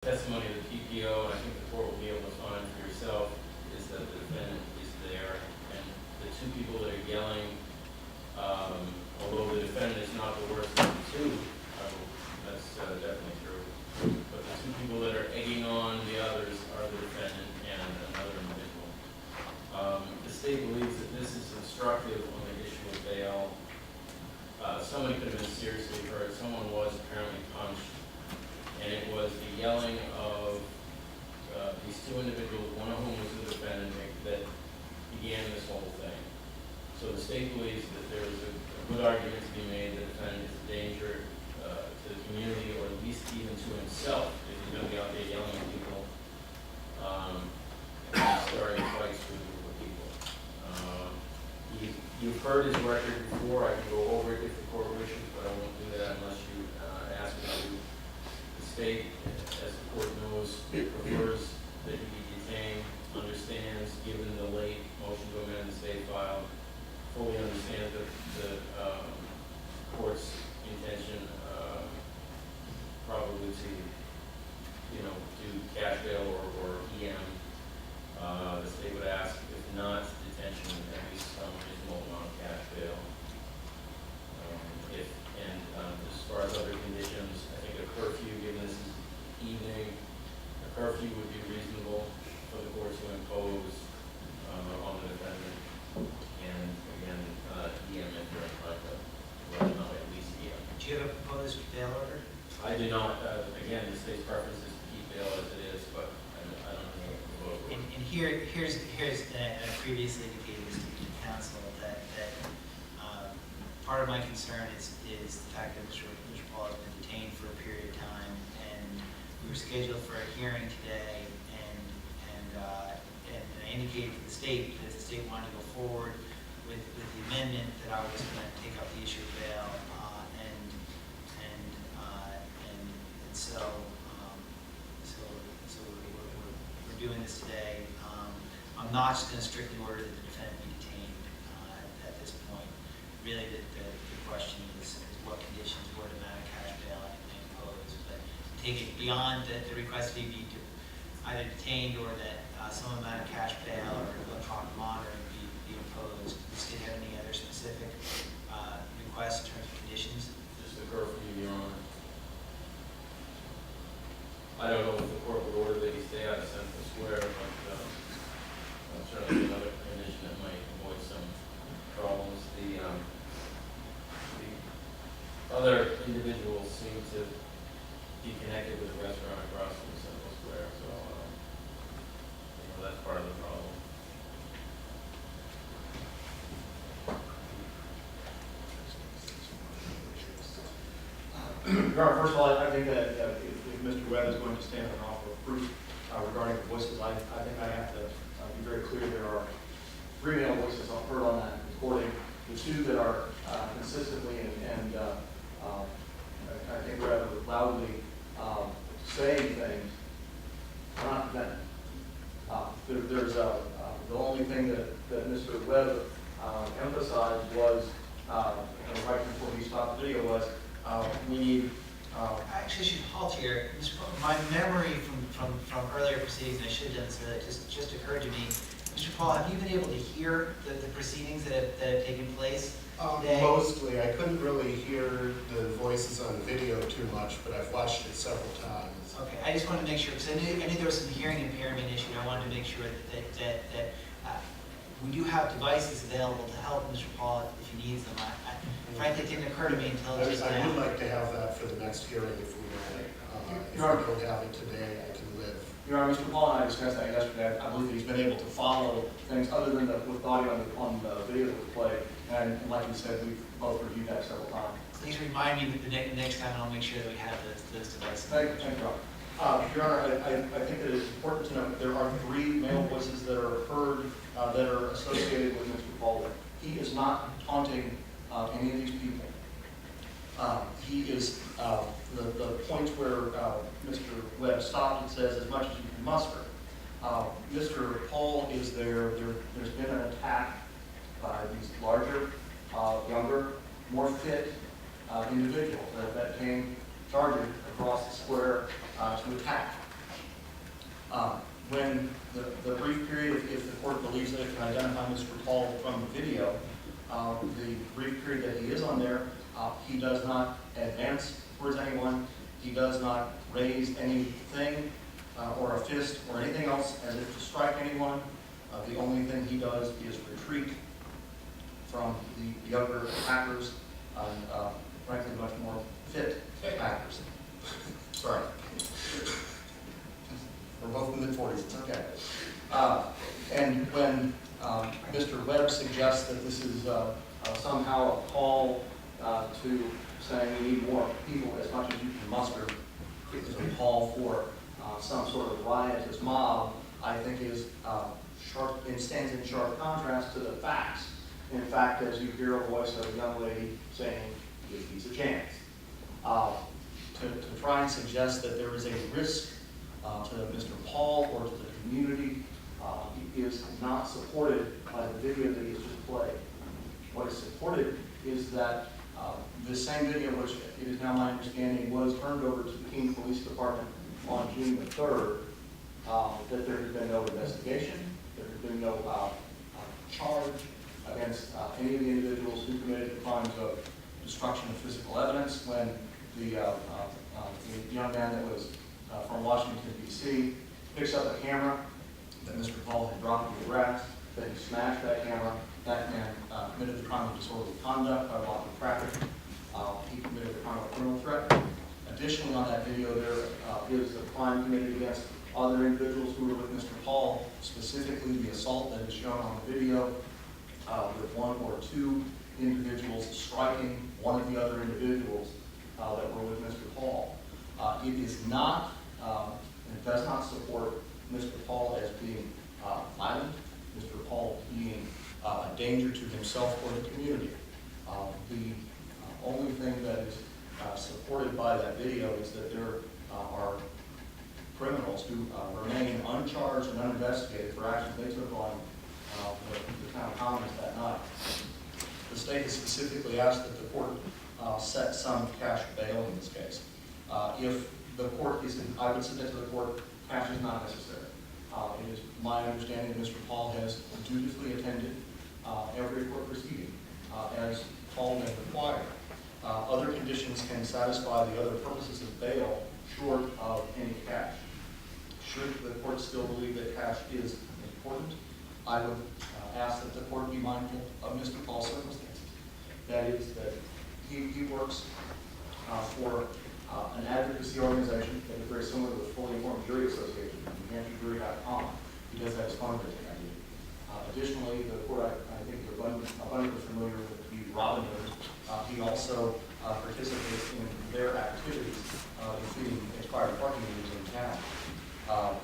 testimony of the PPO, and I think the court will be able to find for yourself, is that the defendant is there, and the two people that are yelling, although the defendant is not the worst of the two, that's definitely true, but the two people that are egging on the others are the defendant and another individual. The state believes that this is instructive on the issue of bail. Somebody could have been seriously hurt. Someone was apparently punched. And it was the yelling of these two individuals, one of whom was the defendant, that began this whole thing. So the state believes that there is a good argument to be made that the defendant is a danger to the community, or at least even to himself, if he's going to be out there yelling at people and starting fights with a group of people. You've heard his record before. I can go over it if the court wishes, but I won't do that unless you ask me to. The state, as the court knows, prefers that he be detained, understands, given the late motion to amend the state file, fully understands the court's intention probably to, do cash bail or EM. The state would ask, if not detention, at least some reasonable amount of cash bail. As far as other conditions, I think a curfew, given this is evening, a curfew would be reasonable for the court to impose on the defendant. And again, EM if you're inclined to let him know at least EM. Do you have a proposed bail order? I do not. Again, the state's preference is to keep bail as it is, but I don't know what the vote. And here's I previously indicated this to the council that part of my concern is the fact that Mr. Paul has been detained for a period of time, and we were scheduled for a hearing today, and I indicated to the state that if the state wanted to go forward with the amendment, that I was going to take up the issue of bail, so we're doing this today. I'm not just going to strictly order that the defendant be detained at this point. Really, the question is what conditions, what amount of cash bail I can impose, but take it beyond the request to be either detained or that some amount of cash bail or electronic monitoring be imposed. Does the state have any other specific requests in terms of conditions? Just the curfew, Your Honor. I don't know if the court would order that he stay out of Central Square, but certainly another condition that might avoid some problems. The other individuals seem to be connected with the restaurant across from Central Square, so that's part of the problem. First of all, I think that if Mr. Webb is going to stand and offer proof regarding the voices, I think I have to be very clear. There are 3 male voices heard on that recording. The 2 that are consistently and I think rather loudly saying things are not defendant. There's the only thing that Mr. Webb emphasized was right before he stopped the video was we need. I actually should halt here. My memory from earlier proceedings, and I should have done so, that just occurred to me. Mr. Paul, have you been able to hear the proceedings that have taken place today? Mostly. I couldn't really hear the voices on video too much, but I've watched it several times. Okay, I just wanted to make sure, because I knew there was some hearing impairment issue, and I wanted to make sure that we do have devices available to help Mr. Paul if he needs them. Frankly, it didn't occur to me until just now. I would like to have that for the next hearing if we may. If we don't have it today, I can live. Your Honor, Mr. Paul and I discussed that yesterday. I believe that he's been able to follow things other than with audio on the video that was played. And like you said, we've both reviewed that several times. Please remind me the next time, and I'll make sure that we have those devices. Thank you, Your Honor. Your Honor, I think that it is important to note that there are 3 male voices that are heard that are associated with Mr. Paul. He is not taunting any of these people. He is, the points where Mr. Webb stopped and says, as much as you can muster. Mr. Paul is there. There's been an attack by these larger, younger, more fit individuals that came charging across the square to attack. When the brief period, if the court believes that it can identify Mr. Paul from the video, the brief period that he is on there, he does not advance towards anyone. He does not raise anything or a fist or anything else as if to strike anyone. The only thing he does is retreat from the younger hackers and frankly much more fit hackers. Sorry. We're both in the mid-40s, it's okay. And when Mr. Webb suggests that this is somehow a call to saying we need more people as much as you can muster, it is a call for some sort of riotous mob, I think is sharp, it stands in sharp contrast to the facts. In fact, as you hear a voice of a young lady saying, give these a chance. To try and suggest that there is a risk to Mr. Paul or to the community is not supported by the video that he has just played. What is supported is that this same video, which it is now my understanding was turned over to the Keene Police Department on June the 3rd, that there has been no investigation, there has been no charge against any of the individuals who committed the crimes of destruction of physical evidence when the young man that was from Washington, D.C. picks up a camera that Mr. Paul had dropped in the grass, that he smashed that camera. That man committed the crime of disorderly conduct by blocking traffic. He committed the crime of criminal threat. Additionally, on that video, there is a crime committed against other individuals who were with Mr. Paul, specifically the assault that is shown on the video with one or two individuals striking one of the other individuals that were with Mr. Paul. It is not, it does not support Mr. Paul as being violent, Mr. Paul being a danger to himself or the community. The only thing that is supported by that video is that there are criminals who remain uncharged and uninvestigated for actions they took on the town commons that night. The state has specifically asked that the court set some cash bail in this case. If the court is, I would submit to the court, cash is not necessary. It is my understanding that Mr. Paul has dutifully attended every court proceeding as Paul may require. Other conditions can satisfy the other purposes of bail short of any cash. Should the court still believe that cash is important, I would ask that the court be mindful of Mr. Paul's circumstances. That is that he works for an advocacy organization that is very similar to the Fully Informed Jury Association, NewHampshireJury.com. He does have his fundraising idea. Additionally, the court, I think, is abundantly familiar with the Robin Hood. He also participates in their activities, including expired parking meters in town.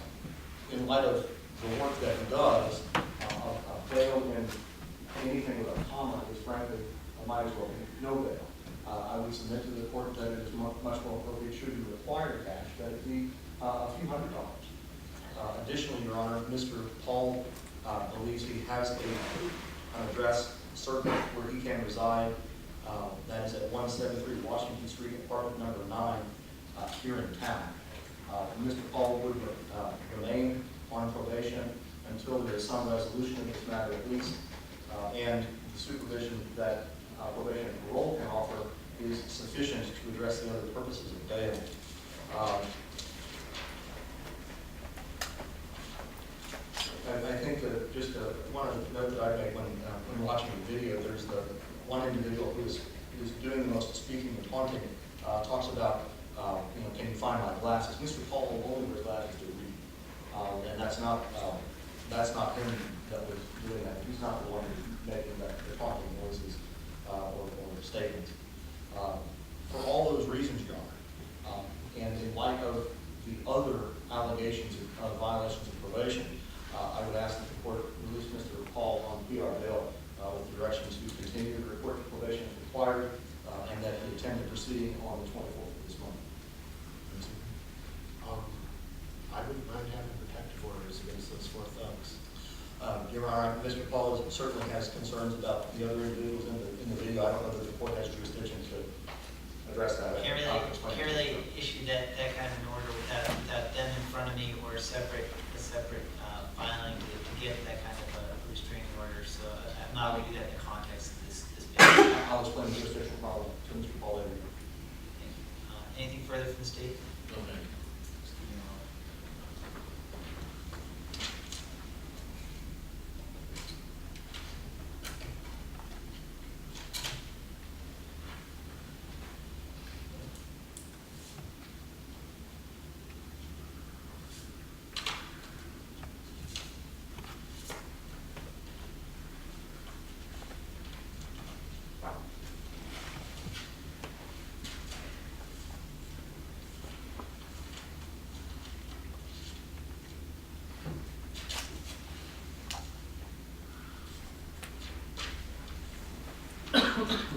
In light of the work that he does, a bail in anything with a comma is frankly, might as well be no bail. I would submit to the court that it is much more appropriate, should you require cash, that it be a few $100s. Additionally, Your Honor, Mr. Paul believes he has an address certain where he can reside. That is at 173 Washington Street, apartment number 9, here in town. Mr. Paul would remain on probation until there is some resolution in this matter at least, and the supervision that probation and parole can offer is sufficient to address the other purposes of bail. I think that just one of the notes that I make when watching the video, there's the one individual who's doing the most speaking and talking, talks about, can you find my glasses? Mr. Paul only wears glasses to read, and that's not him that was doing that. He's not the one who's making the talking noises or statements. For all those reasons, Your Honor, and in light of the other allegations of violations of probation, I would ask that the court release Mr. Paul on PR bail with directions to continue to report to probation as required, and that he attend the proceeding on the 24th of this month. I wouldn't mind having protective orders against those four thugs. Your Honor, Mr. Paul certainly has concerns about the other individuals in the video. I don't know that the court has jurisdiction to address that. Can't really issue that kind of an order without them in front of me or a separate filing to get that kind of a restraining order, so I'm not going to do that in the context of this bill. I'll explain the jurisdictional problem to Mr. Paul later. Anything further from the state? Okay. Just give me a moment.